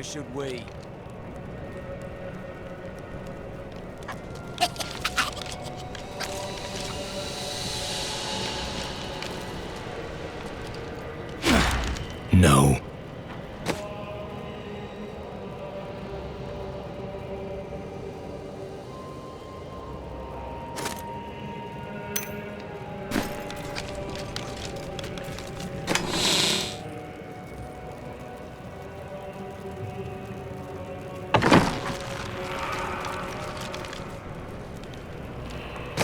neither should we. No.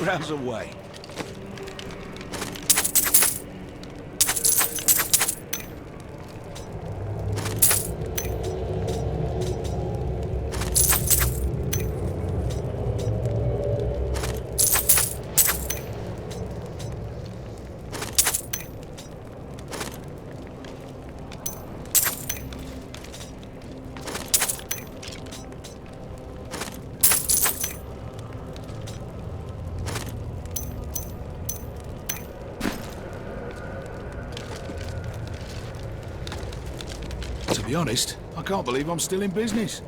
Rouse away. To be honest, I can't believe I'm still in business.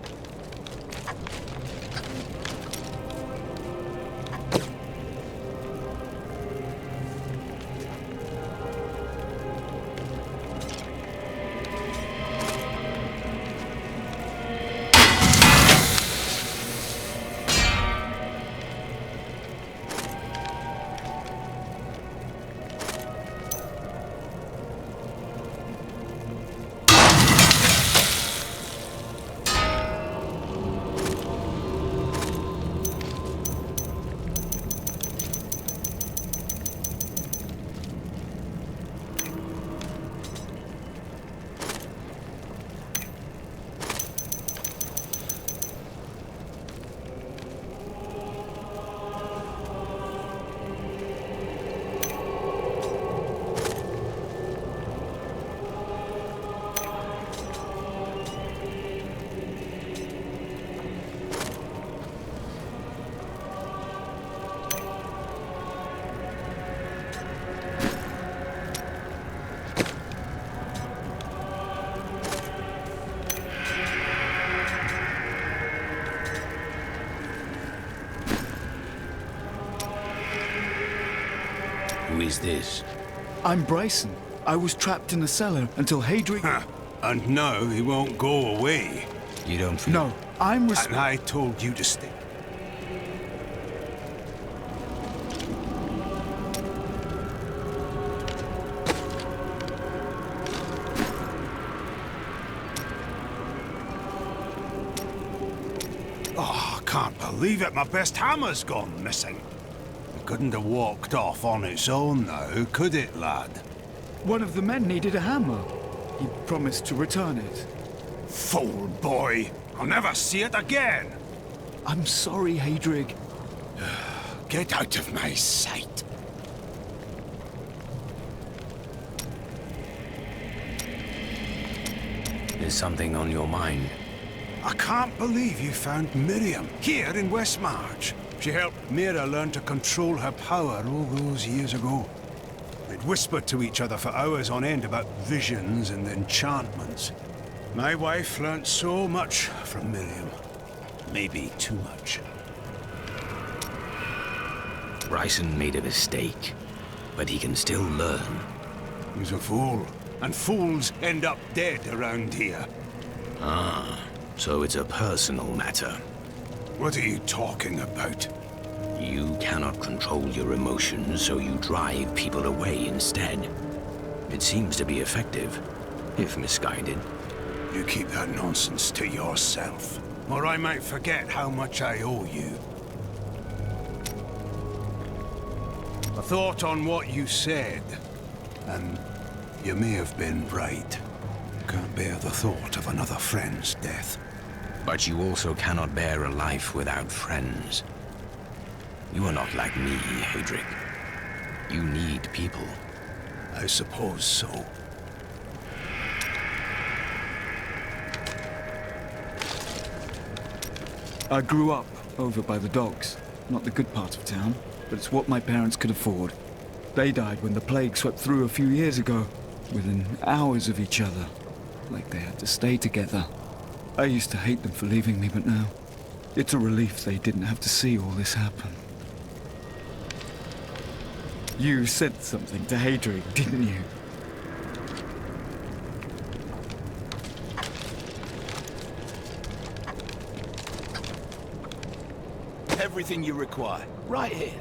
Who is this? I'm Bryson. I was trapped in the cellar until Hadrian... And now he won't go away. You don't feel... No, I'm And I told you to stay. Oh, I can't believe it. My best hammer's gone missing. It couldn't have walked off on its own now, could it, lad? One of the men needed a hammer. He promised to return it. Fool boy! I'll never see it again! I'm sorry, Hadrig. Get out of my sight! There's something on your mind. I can't believe you found Miriam here in Westmarch. She helped Mira learn to control her power all those years ago. We'd whispered to each other for hours on end about visions and enchantments. My wife learnt so much from Miriam. Maybe too much. Bryson made a mistake, but he can still learn. He's a fool, and fools end up dead around here. Ah, so it's a personal matter. What are you talking about? You cannot control your emotions, so you drive people away instead. It seems to be effective, if misguided. You keep that nonsense to yourself, or I might forget how much I owe you. I thought on what you said, and you may have been right. Can't bear the thought of another friend's death. But you also cannot bear a life without friends. You are not like me, Hadric. You need people. I suppose so. I grew up over by the docks. Not the good part of town, but it's what my parents could afford. They died when the plague swept through a few years ago, within hours of each other. Like they had to stay together. I used to hate them for leaving me, but now it's a relief they didn't have to see all this happen. You said something to Hadrian, didn't you? Everything you require, right here.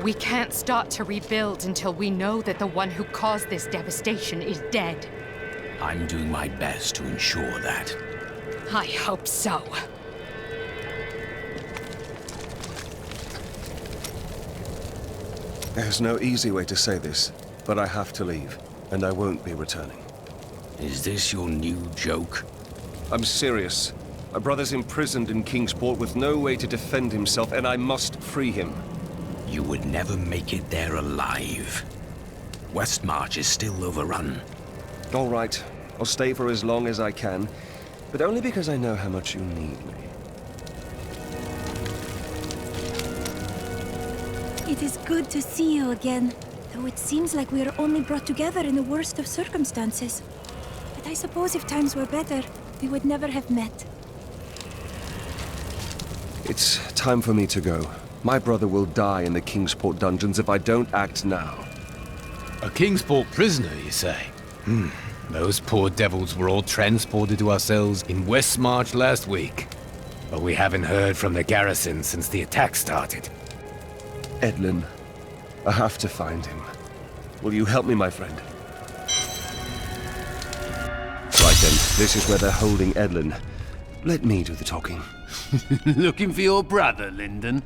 We can't start to rebuild until we know that the one who caused this devastation is dead. I'm doing my best to ensure that. I hope so. There's no easy way to say this, but I have to leave, and I won't be returning. Is this your new joke? I'm serious. My brother's imprisoned in Kingsport with no way to defend himself, and I must free him. You would never make it there alive. Westmarch is still overrun. All right, I'll stay for as long as I can, but only because I know how much you need me. It is good to see you again, though it seems like we are only brought together in the worst of circumstances. But I suppose if times were better, we would never have met. It's time for me to go. My brother will die in the Kingsport dungeons if I don't act now. A Kingsport prisoner, you say? Those poor devils were all transported to our cells in Westmarch last week. But we haven't heard from the garrison since the attack started. Edlin. I have to find him. Will you help me, my friend? Right then, this is where they're holding Edlin. Let me do the talking. Looking for your brother, Lyndon?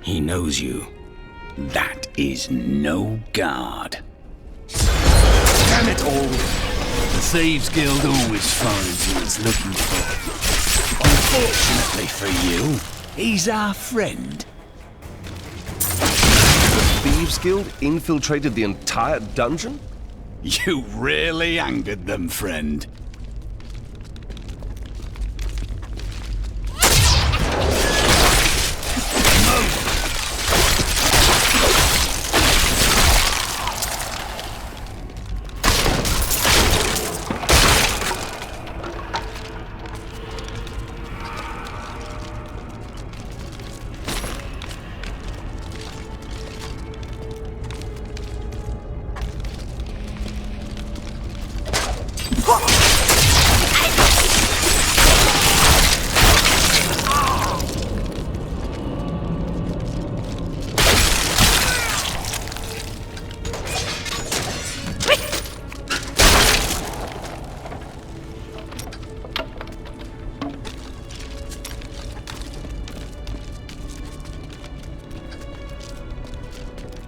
He knows you. That is no guard. Damn it all! The Thieves Guild always finds who it's looking for. Unfortunately for you, he's our friend. The Thieves Guild infiltrated the entire dungeon? You really angered them, friend.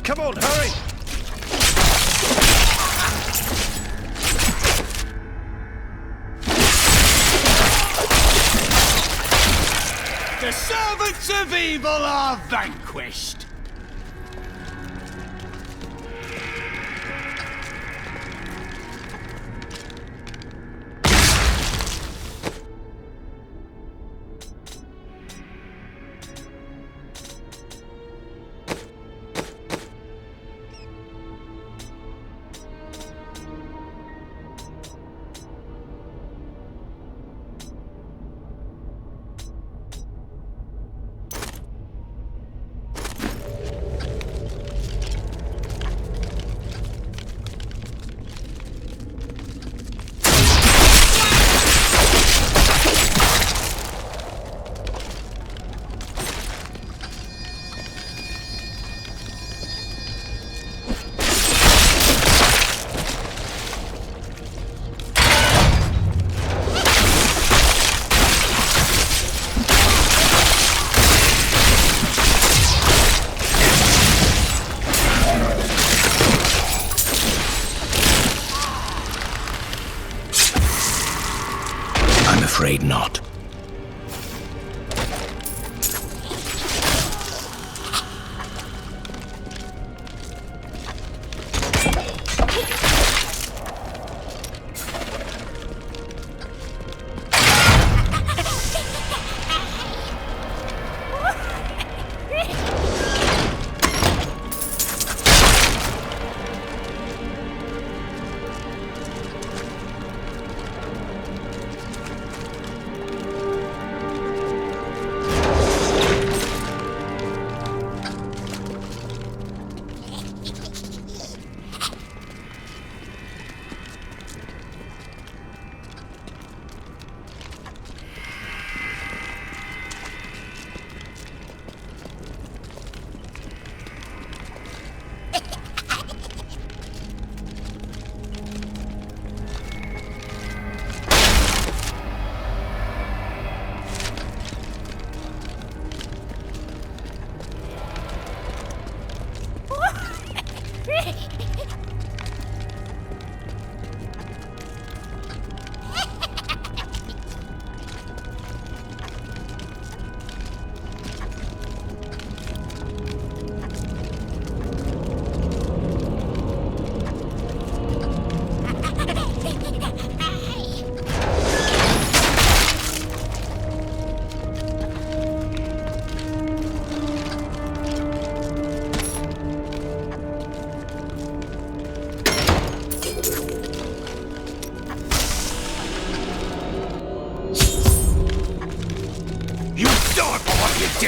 Come on, hurry! The servants of evil are vanquished.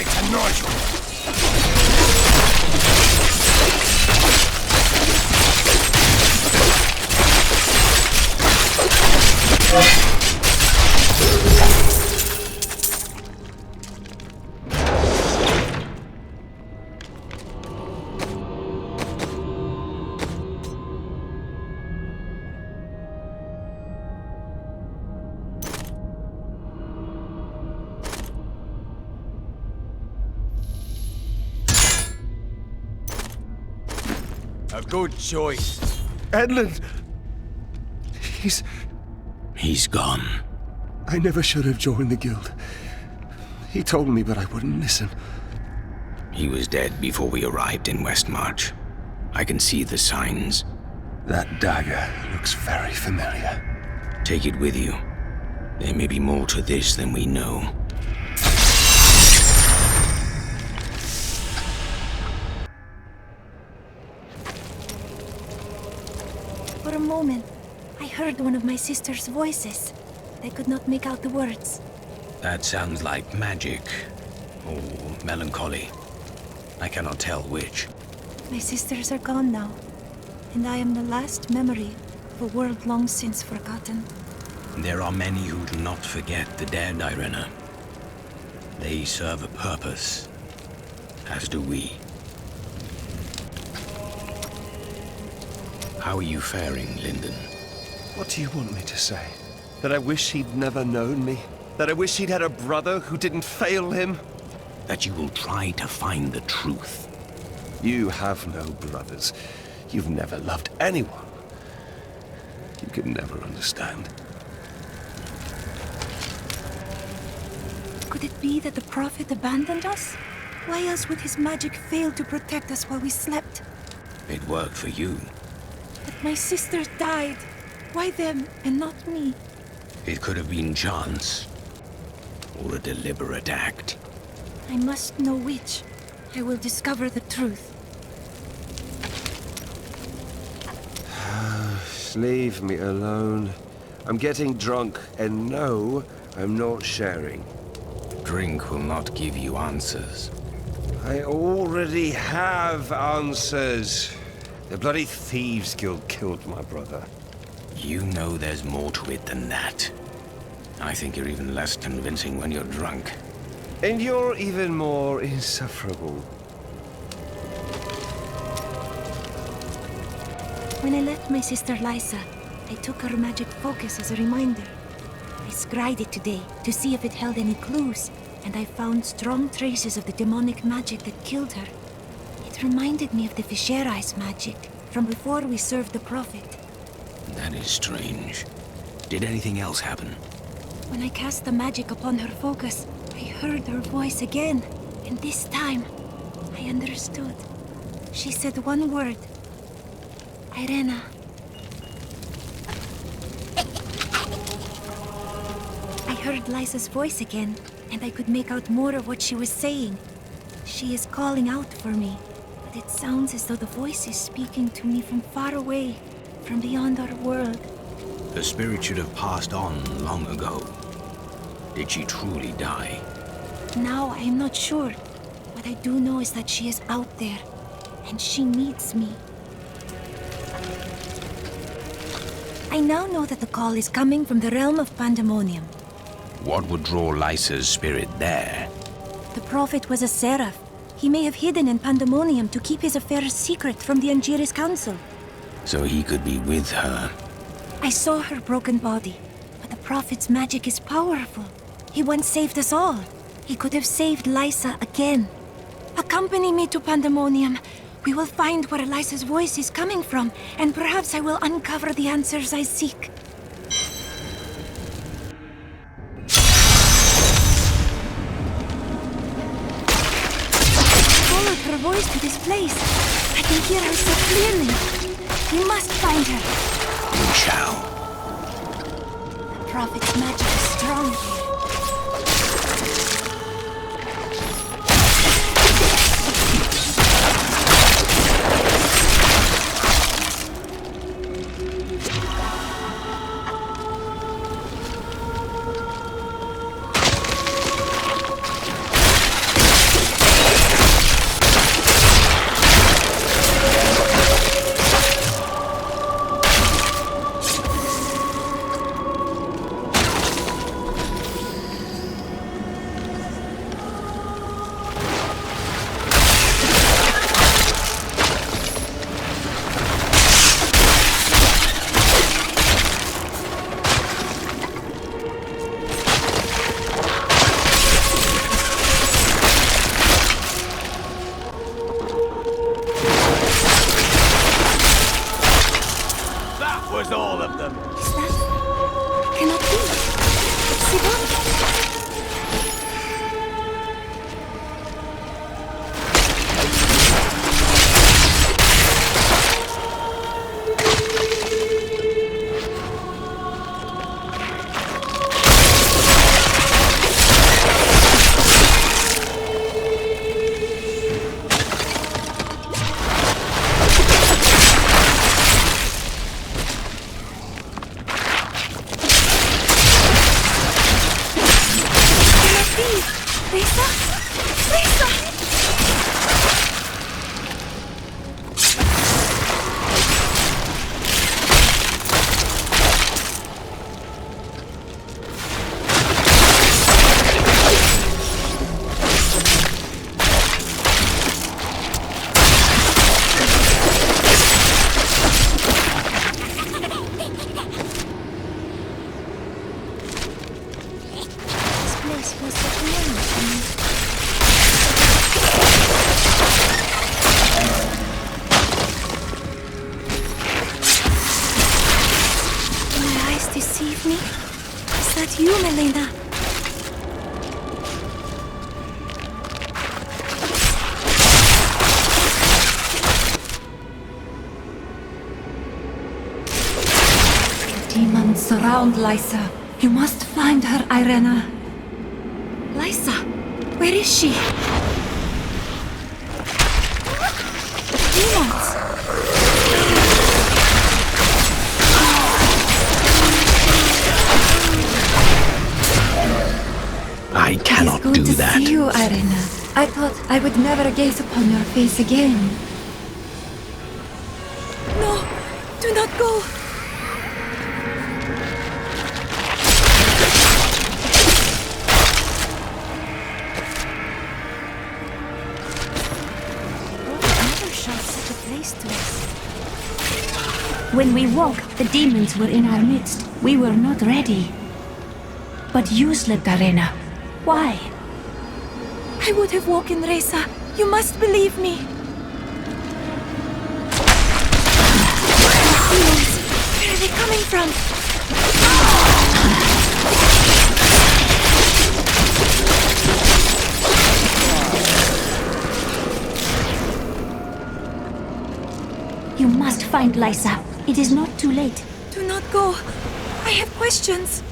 get to Nigel! A good choice. Edmund! He's gone. I never should have joined the guild. He told me, but I wouldn't listen. He was dead before we arrived in Westmarch. I can see the signs. That dagger looks very familiar. Take it with you. There may be more to this than we know. For a moment, I heard one of my sister's voices. I could not make out the words. That sounds like magic. Or melancholy. I cannot tell which. My sisters are gone now, and I am the last memory of a world long since forgotten. There are many who do not forget the dead, Irena. They serve a purpose, as do we. How are you faring, Lyndon? What do you want me to say? That I wish he'd never known me? That I wish he'd had a brother who didn't fail him? That you will try to find the truth. You have no brothers. You've never loved anyone. You can never understand. Could it be that the Prophet abandoned us? Why else would his magic fail to protect us while we slept? It worked for you. But my sisters died. Why them and not me? It could have been chance. Or a deliberate act. I must know which. I will discover the truth. Leave me alone. I'm getting drunk, and no, I'm not sharing. Drink will not give you answers. I already have answers. The bloody Thieves Guild killed my brother. You know there's more to it than that. I think you're even less convincing when you're drunk. And you're even more insufferable. When I left my sister Lysa, I took her magic focus as a reminder. I scryed it today to see if it held any clues, and I found strong traces of the demonic magic that killed her. It reminded me of the Viserys magic from before we served the Prophet. That is strange. Did anything else happen? When I cast the magic upon her focus, I heard her voice again, and this time, I understood. She said one word. Irena. I heard Lysa's voice again, and I could make out more of what she was saying. She is calling out for me, but it sounds as though the voice is speaking to me from far away, from beyond our world. The spirit should have passed on long ago. Did she truly die? Now I am not sure. What I do know is that she is out there, and she needs me. I now know that the call is coming from the realm of Pandemonium. What would draw Lysa's spirit there? The Prophet was a seraph. He may have hidden in Pandemonium to keep his affairs secret from the Angiris Council. So he could be with her. I saw her broken body, but the Prophet's magic is powerful. He once saved us all. He could have saved Lysa again. Accompany me to Pandemonium. We will find where Lysa's voice is coming from, and perhaps I will uncover the answers I seek. I followed her voice to this place. I can hear her so clearly. We must find her. We shall. The Prophet's magic is strong here. Lisa? Lisa! Deceive me? Is that you, Melina? Demons surround Lysa. You must find her, Irena. Lysa, where is she? Demons! I cannot do that. It's good to see you, Irena. I thought I would never gaze upon your face again. No, do not go. Never shall such a place to us. When we woke, the demons were in our midst. We were not ready. But you slept, Irena. Why? I would have woken Reza. You must believe me. Demons! Where are they coming from? You must find Lysa. It is not too late. Do not go. I have questions.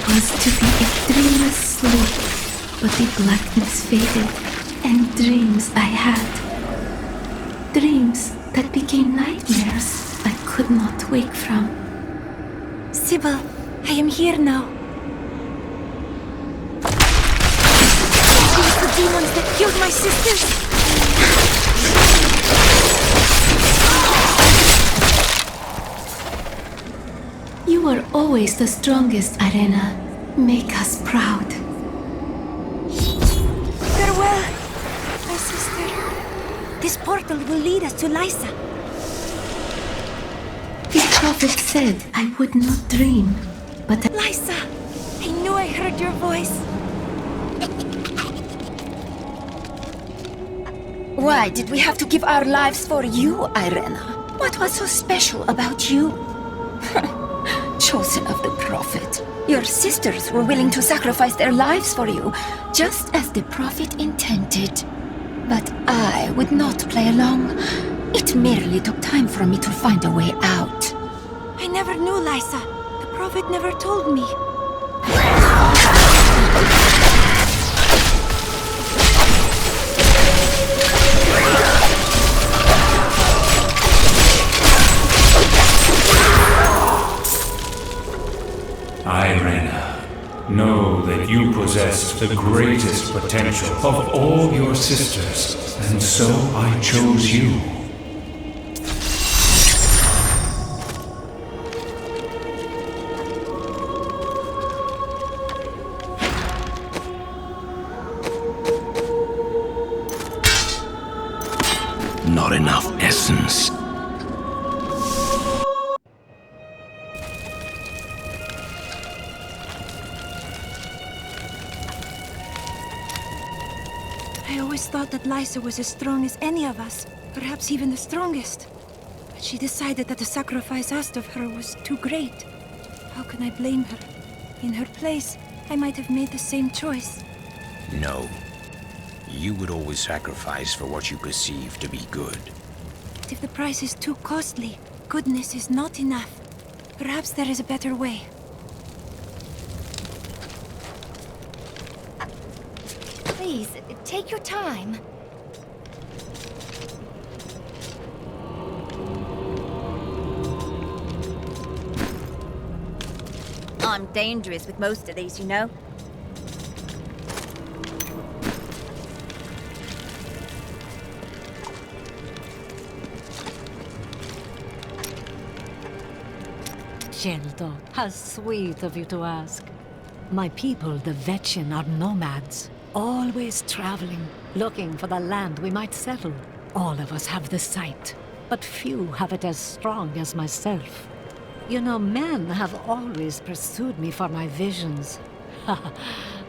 Was to be a dreamless sleep, but the blackness faded, and dreams I had. Dreams that became nightmares I could not wake from. Sybil, I am here now. It was the demons that killed my sisters. You were always the strongest, Irena. Make us proud. Farewell, my sister. This portal will lead us to Lysa. The prophet said I would not dream, but Lysa! I knew I heard your voice. Why did we have to give our lives for you, Irena? What was so special about you? Chosen of the prophet. Your sisters were willing to sacrifice their lives for you, just as the prophet intended. But I would not play along. It merely took time for me to find a way out. I never knew, Lysa. The prophet never told me. Irena, know that you possess the greatest potential of all your sisters, and so I chose you. Not enough essence. I always thought that Lysa was as strong as any of us, perhaps even the strongest. But she decided that the sacrifice asked of her was too great. How can I blame her? In her place, I might have made the same choice. No. You would always sacrifice for what you perceive to be good. But if the price is too costly, goodness is not enough. Perhaps there is a better way. Please, take your time. I'm dangerous with most of these, you know. Sheldo, how sweet of you to ask. My people, the Vetchin, are nomads, always traveling, looking for the land we might settle. All of us have the sight, but few have it as strong as myself. You know, men have always pursued me for my visions.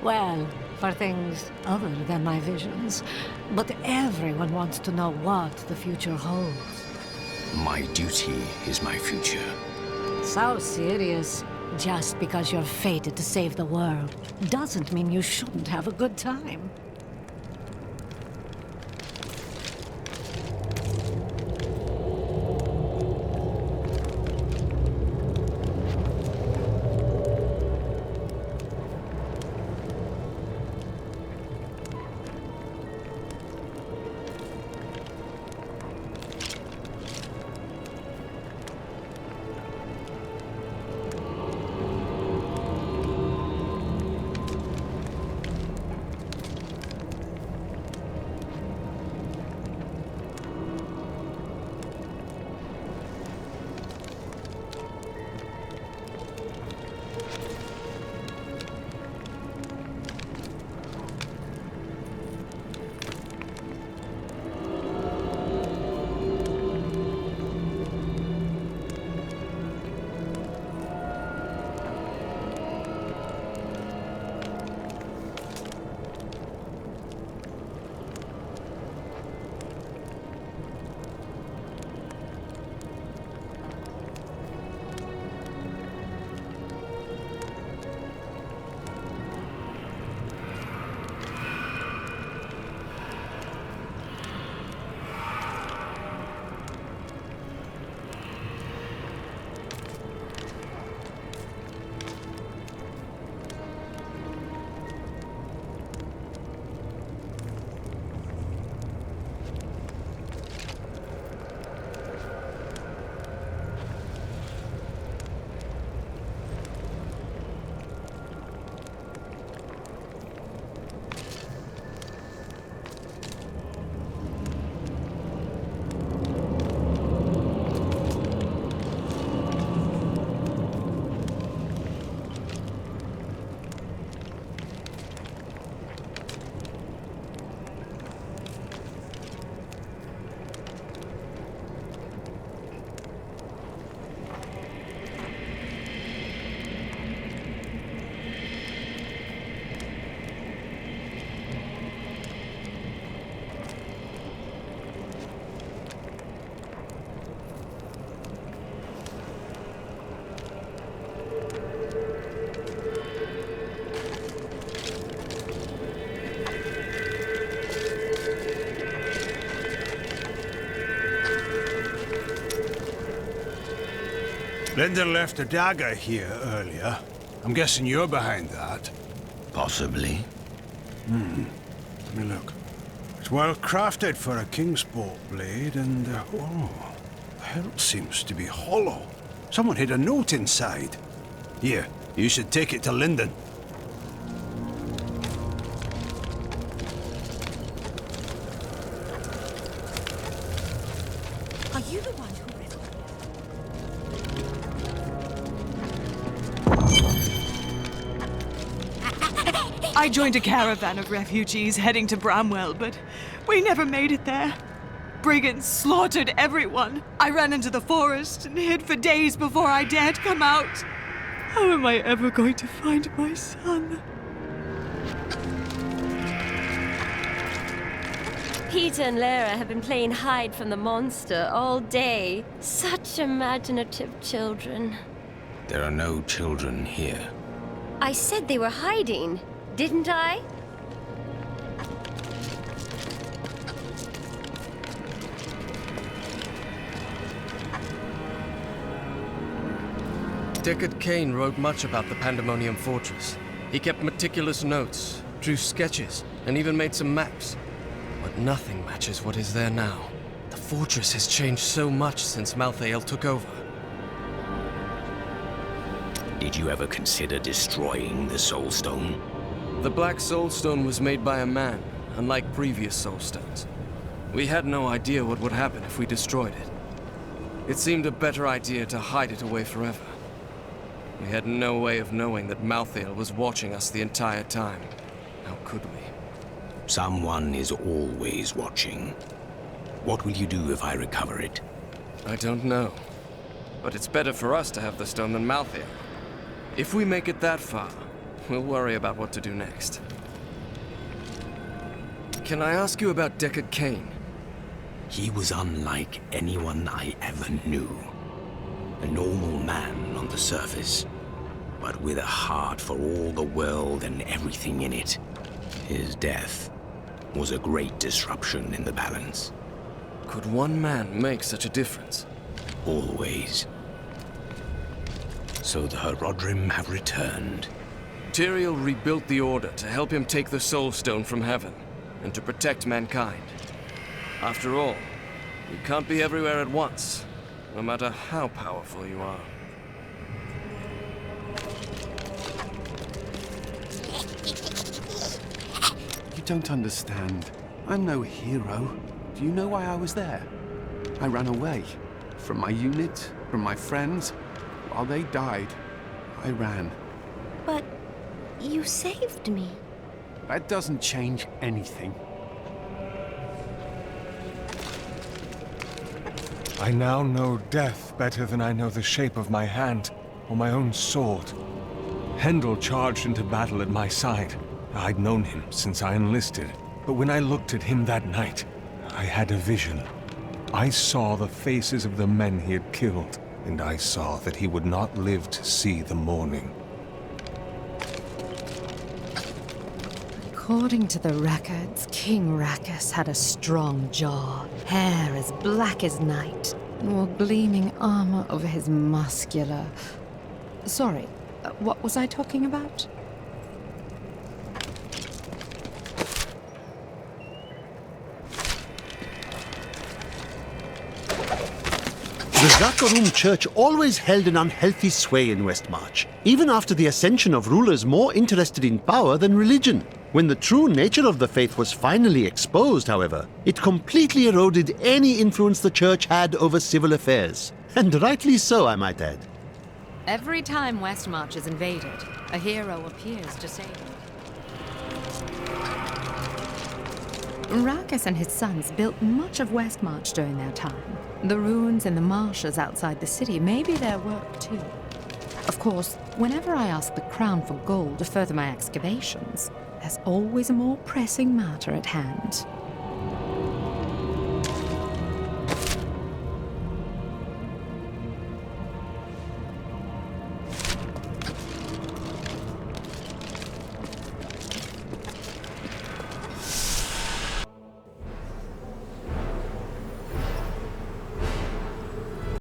Well, for things other than my visions. But everyone wants to know what the future holds. My duty is my future. So serious. Just because you're fated to save the world doesn't mean you shouldn't have a good time. Linda left a dagger here earlier. I'm guessing you're behind that. Possibly. Let me look. It's well crafted for a Kingsport blade, and oh, the hilt seems to be hollow. Someone hid a note inside. Here, you should take it to Linden. Are you the one who I joined a caravan of refugees heading to Bramwell, but we never made it there. Brigands slaughtered everyone. I ran into the forest and hid for days before I dared come out. How am I ever going to find my son? Peter and Lara have been playing hide from the monster all day. Such imaginative children. There are no children here. I said they were hiding, didn't I? Deckard Cain wrote much about the Pandemonium Fortress. He kept meticulous notes, drew sketches, and even made some maps. But nothing matches what is there now. The fortress has changed so much since Malthael took over. Did you ever consider destroying the Soul Stone? The Black Soul Stone was made by a man, unlike previous Soul Stones. We had no idea what would happen if we destroyed it. It seemed a better idea to hide it away forever. We had no way of knowing that Malthael was watching us the entire time. How could we? Someone is always watching. What will you do if I recover it? I don't know. But it's better for us to have the stone than Malthael. If we make it that far, we'll worry about what to do next. Can I ask you about Deckard Cain? He was unlike anyone I ever knew. A normal man on the surface, but with a heart for all the world and everything in it. His death was a great disruption in the balance. Could one man make such a difference? Always. So the Herodrim have returned. Tyrael rebuilt the Order to help him take the Soul Stone from heaven, and to protect mankind. After all, you can't be everywhere at once, no matter how powerful you are. You don't understand. I'm no hero. Do you know why I was there? I ran away. From my unit, from my friends. While they died, I ran. But you saved me. That doesn't change anything. I now know death better than I know the shape of my hand or my own sword. Hendel charged into battle at my side. I'd known him since I enlisted, but when I looked at him that night, I had a vision. I saw the faces of the men he had killed, and I saw that he would not live to see the morning. According to the records, King Rackus had a strong jaw, hair as black as night, and wore gleaming armor over his muscular... Sorry, what was I talking about? The Zakarum Church always held an unhealthy sway in Westmarch, even after the ascension of rulers more interested in power than religion. When the true nature of the faith was finally exposed, however, it completely eroded any influence the church had over civil affairs. And rightly so, I might add. Every time Westmarch is invaded, a hero appears to save it. Rackus and his sons built much of Westmarch during their time. The ruins and the marshes outside the city may be their work too. Of course, whenever I ask the Crown for gold to further my excavations, there's always a more pressing matter at hand.